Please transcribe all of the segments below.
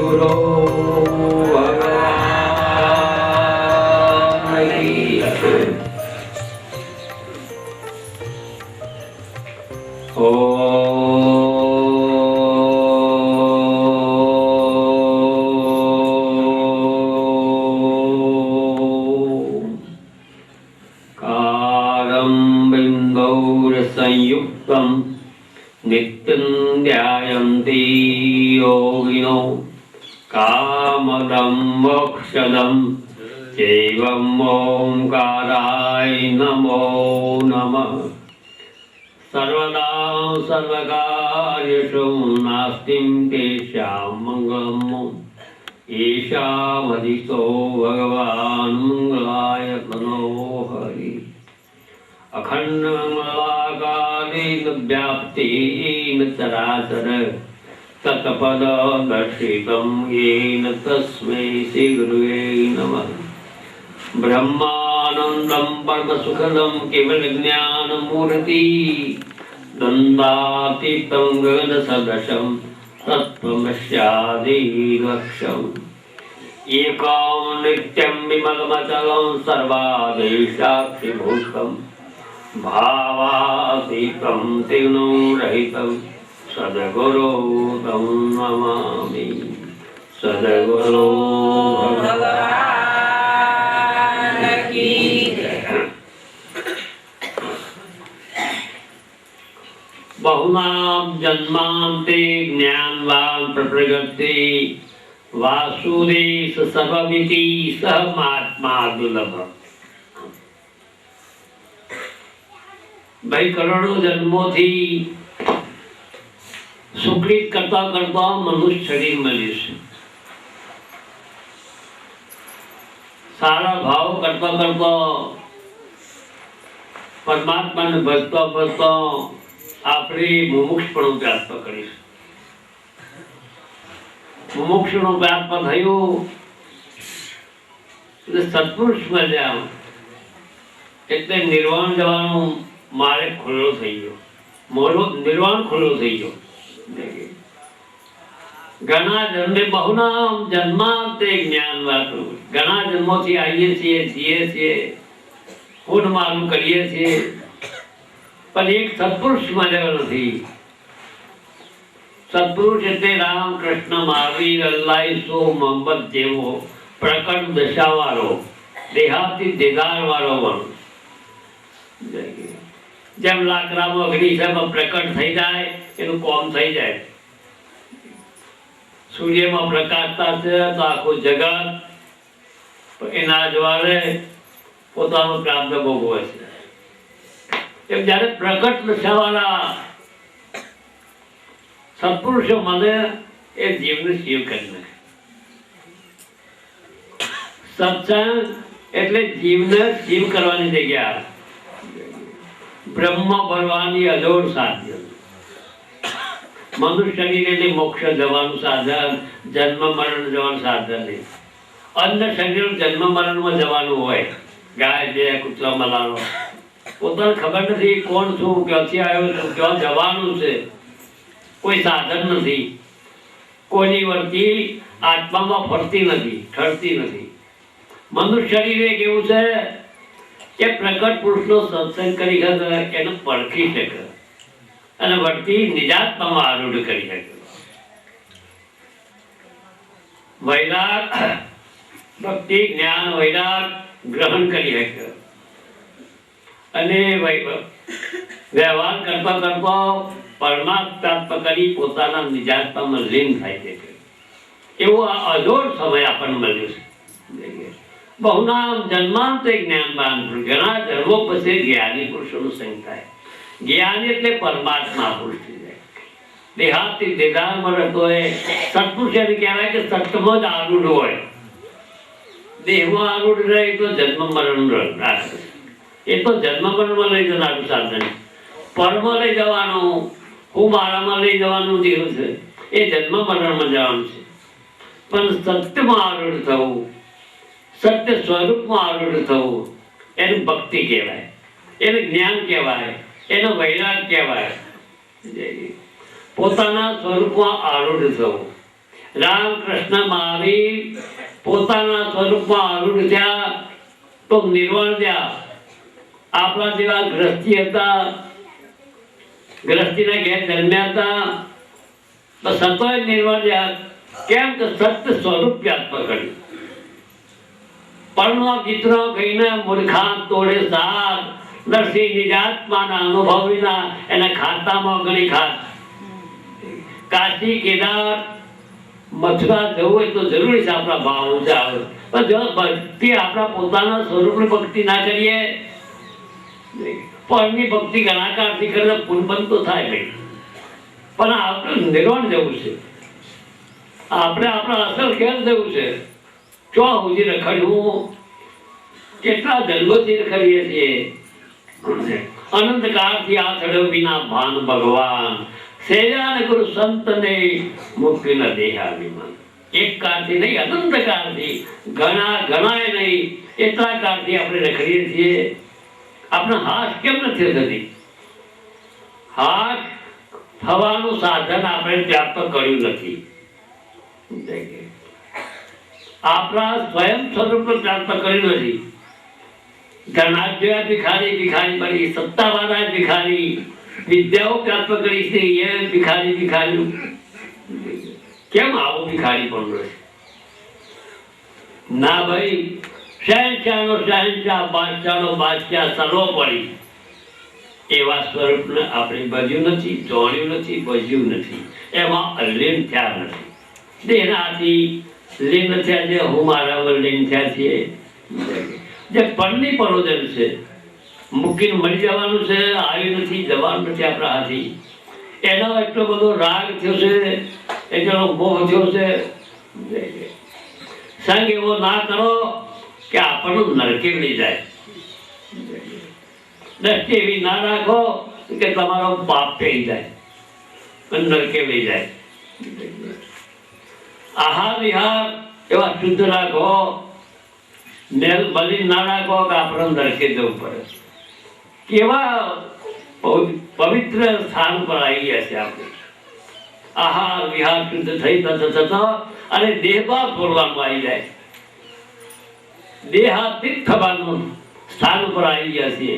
સદગુરુ संयुक्तं नित्यं ध्यायन्ति योगिनो कामदं मोक्षदं चैवम् ओंकाराय नमो नमः। सर्वदा सर्वकार्येषु नास्तिं तेषां मङ्गलम् ईशामदितो भगवान् मङ्गलाय तनो हरि। अखण्डमण्डलाकारेण व्याप्तेन चराचर तत्पददर्शितं येन तस्मै श्रीगुरुवे नमः। ब्रह्मानन्दं परमसुखदं केवलज्ञानमूर्ति दन्दातीतं गगनसदृशं तत्त्वमस्यादिलक्ष्यम् एकं नित्यं विमलमचलं सर्वादेशाक्षिभूतं भावातीतं त्रिगुणरहितं सद्गुरो तं नमामि। सद्गुरो भगवान् की जय। बहुनां जन्मान्ते ज्ञानवान् प्रप्रगते वासुदेव सर्वमिति सह महात्मा दुर्लभ। भाई करोड़ों जन्मों थी सुकृत करता करता मनुष्य शरीर મળ્યું છે। સારા ભાવ કરતા કરતા પરમાત્માને ભજતા ભજતા આપણે મુમુક્ષપણું પ્રાપ્ત કરીશું। મુમુક્ષુનું પ્રાપ્ત થયું એટલે સત્પુરુષ મળ્યા એટલે નિર્વાણ જવાનું મારે ખુલ્લો થઈ ગયો, મોરો નિર્વાણ ખુલ્લો થઈ ગયો। ઘણા જન્મે બહુના જન્માંતે જ્ઞાન વાતું ઘણા જન્મોથી આવીએ છીએ જીએ છીએ ખૂન માલુમ કરીએ છીએ પણ એક સત્પુરુષ મળ્યો નથી। સત્પુરુષ એટલે રામ કૃષ્ણ મહાવીર અલ્લાહ ઈસુ મોહમ્મદ જેવો પ્રકટ દશાવાળો દેહાતી દેદાર વાળો મનુષ્ય। જેમ લાકડામાં અગ્નિ સાહેબ પ્રકટ થઈ જાય એનું કોમ થઈ જાય। સૂર્યમાં પ્રકાશતા છે તો આખું જગત એના દ્વારે પોતાનું પ્રાપ્ત ભોગવે છે। એમ જ્યારે પ્રકટ દશાવાળા સત્પુરુષો મને એ જીવને શિવ કરી નાખે। સત્સંગ એટલે જીવને શિવ કરવાની જગ્યા, બ્રહ્મ ભરવાની અજોડ સાધન। મનુષ્ય શરીર એટલે મોક્ષ જવાનું સાધન, જન્મ મરણ જવાનું સાધન નહીં। અન્ય શરીર જન્મ મરણમાં જવાનું હોય, ગાય છે કૂતરા મલાનો પોતાને ખબર નથી કોણ છું, ક્યાંથી આવ્યો છું, ક્યાં જવાનું છે, કોઈ સાધન નથી, કોઈની વર્તી આત્મામાં ફરતી નથી, ઠરતી નથી। મનુષ્ય શરીર એક એવું છે કે પ્રકટ પુરુષનો સત્સંગ કરી શકે, એને પરખી શકે અને વર્તી નિજાત્મામાં આરૂઢ કરી શકે। વૈરાગ ભક્તિ જ્ઞાન વૈરાગ ગ્રહણ કરી શકે અને વ્યવહાર કરતા કરતા પરમાત્મા કરી પોતાના નિજાત્મામાં લીન થાય છે। એવો આ અજોડ સમય આપણને મળ્યો છે। બહુના જન્માંતે જ્ઞાનવાન પુરુષ ઘણા જન્મો પછી જ્ઞાની પુરુષોનું સંગ થાય। જ્ઞાની એટલે પરમાત્મા પુરુષ થઈ જાય। દેહાતી દેદારમાં રહેતો હોય સત્પુરુષ એને કહેવાય કે સત્યમાં જ આરૂઢ હોય। દેહમાં આરૂઢ રહે તો જન્મ મરણ રાખે, એ તો જન્મ મરણમાં લઈ જનારું સાધન। પરમાં લઈ જવાનું, હું મારામાં લઈ જવાનું દેહ છે એ જન્મ મરણમાં જવાનું છે। પણ સત્યમાં આરૂઢ થવું, સત્ય સ્વરૂપમાં આરૂઢ થવું એનું ભક્તિ કહેવાય, એને જ્ઞાન કહેવાય, એનો વૈરાગ કહેવાય। પોતાના સ્વરૂપમાં આરૂઢ થવું રામકૃષ્ણ મહાવીર પોતાના સ્વરૂપમાં આરૂઢ થયા તો નિર્વાણ થયા. આપણા જેવા ગ્રસ્તી હતા, ગ્રસ્તીના ઘેર જન્મ્યા હતા તો સંતોએ નિર્વાણ થયા. કેમ કે સત્ય સ્વરૂપ યાદ પકડ્યું. પરનો ચિત્રો કહીને મૂર્ખા તોડે સાત, નરસિંહ નિજાત્માના અનુભવ વિના એના ખાતામાં ગણી ખાત. કાશી કેદાર મથુરા જવું હોય તો જરૂરી છે આપણા ભાવ ઊંચા આવે. પણ જો ભક્તિ આપણા પોતાના સ્વરૂપની ભક્તિ ના કરીએ, પરની ભક્તિ ગણાકારથી કરે પુનબંધ તો થાય નહીં. પણ આપણે નિર્વાણ જવું છે, આપણે આપણા અસલ ખેલ જવું છે. ચો સુધી રખડ્યું, કેટલા જન્મોથી રખડીએ છીએ. અનંત કાળથી આ ચડ્યો વિના ભાન ભગવાન, સેજાને ગુરુ સંતને મુક્તિના દેહાભિમાન. એક કાળથી નહીં, અનંત કાળથી, ઘણાય નહીં, એટલા કાળથી આપણે રખડીએ છીએ. આપણે હાશ કેમ નથી થતી? હાશ થવાનું સાધન આપણે પ્રાપ્ત કર્યું નથી. આપણા સ્વયં સ્વરૂપ પ્રાપ્ત કર્યું નથી. ધનાઢ્ય ભિખારી ભિખારી બની, સત્તાવાળા ભિખારી, વિદ્યાઓ પ્રાપ્ત કરી છે એ ભિખારી. કેમ આવો ભિખારી પણ રહે? ના ભાઈ, શહેનશાહનો શહેનશાહ, બાદશાહનો બાદશાહ સર્વોપરી એવા સ્વરૂપને આપણે ભજ્યું નથી, જોડ્યું નથી, ભજ્યું નથી. એમાં લીન થયા નથી. દેહનાથી લીન થયા છે, હું મારા લીન થયા છીએ. જે પરની પરોજન છે, મૂકીને મળી જવાનું છે, આવ્યું નથી, જવાનું નથી આપણા હાથી. એનો એટલો બધો રાગ થયો છે, એટલો મોહ થયો છે. સંગ એવો ના કરો કે આપણને નરકે લઈ જાય. દ્રષ્ટિ એવી ના રાખો કે તમારો પાપ થઈ જાય અને નરકે લઈ જાય. આહાર વિહાર એવા શુદ્ધ રાખો, મેલ બલી ના રાખો કે આપણે નરકે જવું પડે. કેવા પવિત્ર સ્થાન પર આવી ગયા છે આપણે. આહાર વિહાર શુદ્ધ થઈ થતા અને દેહભાવ બોલવાનું આવી જાય. દેહાતીત થવાનું સ્થાન ઉપર આવી ગયા છીએ.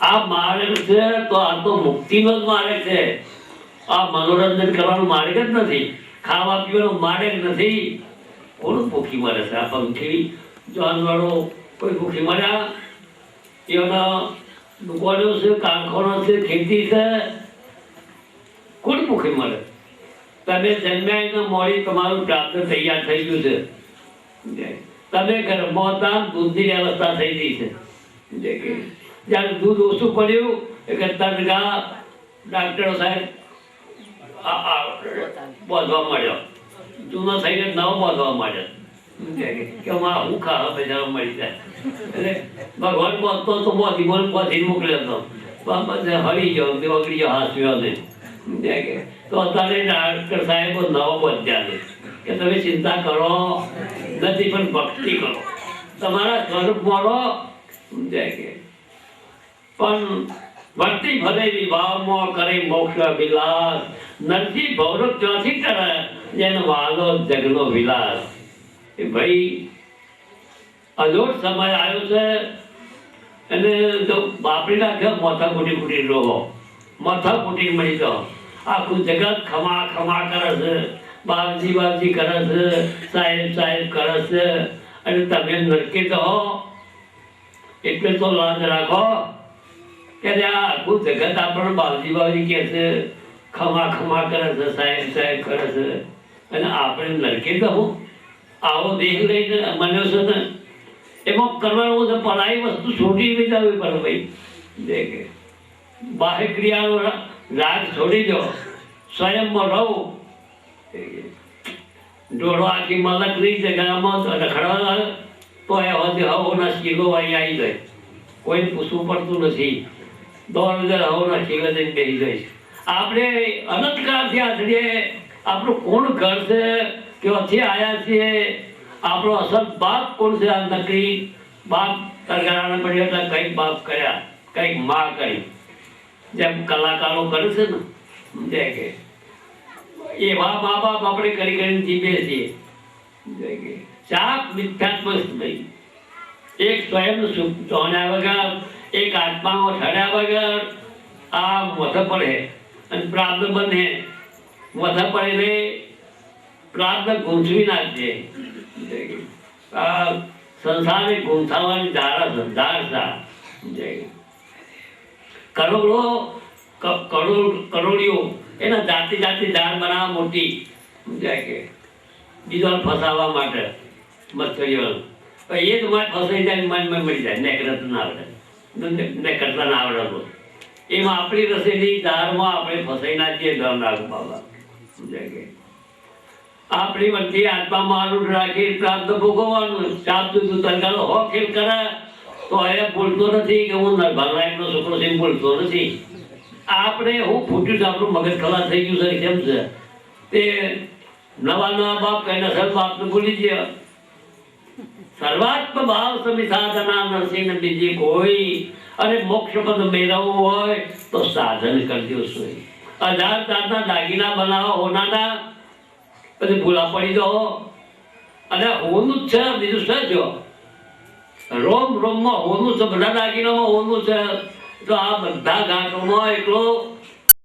આ માર્ગ છે તો આ તો મુક્તિનો જ માર્ગ છે. આ મનોરંજન કરવાનું માર્ગ જ નથી, ખાવા પીવાનો માર્ગ નથી. કોણ ભૂખી મરે છે? આ પંખી જાનવરો કોઈ ભૂખી મર્યા? એના દુકાનો છે, કારખાનો છે, ખેતી છે, કોણ ભૂખી મરે? તમે જન્મ્યા મોડી તમારું પ્રાપ્ત તૈયાર થઈ ગયું છે. તમે ઘરમાં હતા, દૂધની વ્યવસ્થા થઈ ગઈ છે. જ્યારે દૂધ ઓછું પડ્યું એટલે તરગા ડાક્ટરો સાહેબ બોધવા મળ્યો, જૂનો થઈને નવો બોધવા મળ્યો કે હું ખાવા પૈસા મળી જાય. એટલે ભગવાન બોધતો તો બોધી મોકલ્યો હતો, હળી ગયો, બગડી ગયો, હાસ્યો ને. તો અત્યારે ડાક્ટર સાહેબો નવો બોધ્યા છે કે તમે ચિંતા કરો નથી, પણ ભક્તિ કરો, તમારા સ્વરૂપમાં રહો. પણ ભક્તિ ભલે વિભાવમાં કરે મોક્ષ વિલાસ, નરસિંહ ભૌરવ ત્યાંથી કરે જેનો વાલો જગનો વિલાસ. એ ભાઈ અજોડ સમય આવ્યો છે અને જો બાપરી નાખ્યો માથા કુટી કુટી રહો, માથા કુટી મળી જાઓ. આખું જગત ખમા ખમા કરે છે, બાપજી બાપજી કરે છે, સાહેબ સાહેબ કરે છે, અને તમે નરકે કહો. એટલે તો લાજ રાખો કે આ આખું જગત આપણને બાપજી બાપજી કહે છે, ખમા ખમા કરે છે, સાહેબ સાહેબ કરે છે, અને આપણે નરકે કહું. આવો દેહ લઈને મને છે ને એમાં કરવાનું છે, પરાઈ વસ્તુ છોડી નહીં જવી પડે ભાઈ. દેખે બાહ્ય ક્રિયાનો રાગ છોડી દો, સ્વયંમાં રહો. ઢોળો આખી મલકની જગ્યામાં રખડવા તો એ હવોના શીલો આવી જાય, કોઈને પૂછવું પડતું નથી. દોડ હવોના શીલો જઈને બેસી જાય. આપણે અનંતકાળથી આશરીએ આપણું કોણ ઘર છે, ક્યાંથી આવ્યા છીએ, આપણો અસલ બાપ કોણ છે? આ નકલી બાપ તરગારાને પડ્યો એટલે કંઈક બાપ કર્યા, કંઈક માં કરી, જેમ કલાકારો કરે છે ને. જે કે એવા મા બાપ આપણે કરી કરીને જીવે છીએ. શાપ મિથ્યાત્મ નહીં. એક સ્વયં ચોણ્યા વગર, એક આત્મામાં ઠર્યા વગર આ મથ પડે અને પ્રાપ્ત બને. મથ પડે ને પ્રાપ્ત ગૂંચવી નાખજે. આ સંસારને ગૂંથાવાની ધારસા. કરોડીઓ એના જાતિ જાતિ ધાર બનાવવા મોટી. સમજાય કે બીજો ફસાવવા માટે મચ્છરીઓ એ તમારે ફસાઈ જાય મનમાં મળી જાય. નેકરતા ના આવડે, નેકરતા ના આવડે. એમાં આપણી રસેલી ધારમાં આપણે ફસાઈ નાખીએ. ધન રાખું બાબા. સમજાય કે આપણી વચ્ચે આત્મામાં આરૂઢ રાખી પ્રાપ્ત ભોગવવાનું. ચાપ તું તરકારો હો ખેલ કરે તો એ બોલતો નથી કે હું ભગવાનનો છોકરો છે, બોલતો નથી. આપણે હું ફૂટ્યું છે, આપણું મગજ ખલાસ થઈ ગયું છે. કેમ છે તે નવા નવા બાપ કહીને સર બાપને ભૂલી ગયા. સર્વાત્મ ભાવ સમિસાધના નરસિંહ બીજી કોઈ અને મોક્ષ પદ મેળવવું હોય તો સાધન કરજો. સોય 1000 જાતના દાગીના બનાવો હોનાના, પછી ભૂલા પડી જાઓ. અને હોનું જ છે, બીજું શું જો રોમ રોમમાં હોનું છે, બધા દાગીનામાં હોનું છે. તો આ બધા ઘાટોમાં એટલો